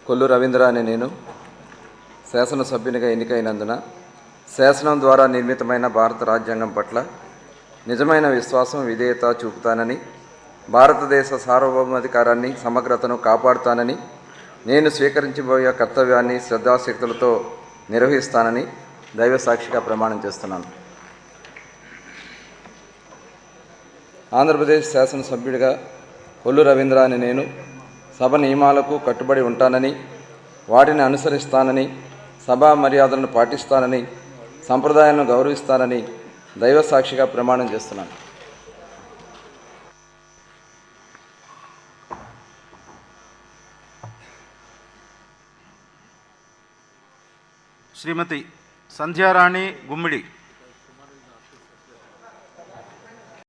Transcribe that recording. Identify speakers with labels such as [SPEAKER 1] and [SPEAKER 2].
[SPEAKER 1] కొల్లు రవీంద్ర అనే నేను శాసనసభ్యునిగా ఎన్నికైనందున శాసనం ద్వారా నిర్మితమైన భారత రాజ్యాంగం పట్ల నిజమైన విశ్వాసం, విధేయత చూపుతానని, భారతదేశ సార్వభౌమాధికారాన్ని, సమగ్రతను కాపాడుతానని, నేను స్వీకరించబోయే కర్తవ్యాన్ని శ్రద్ధాశక్తులతో నిర్వహిస్తానని దైవసాక్షిగా ప్రమాణం చేస్తున్నాను. ఆంధ్రప్రదేశ్ శాసనసభ్యుడిగా కొల్లు రవీంద్ర అనే నేను సభ నియమాలకు కట్టుబడి ఉంటానని, వాటిని అనుసరిస్తానని, సభా మర్యాదలను పాటిస్తానని, సంప్రదాయాలను గౌరవిస్తానని దైవసాక్షిగా ప్రమాణం చేస్తున్నాను.
[SPEAKER 2] శ్రీమతి సంధ్యారాణి గుమ్మిడి.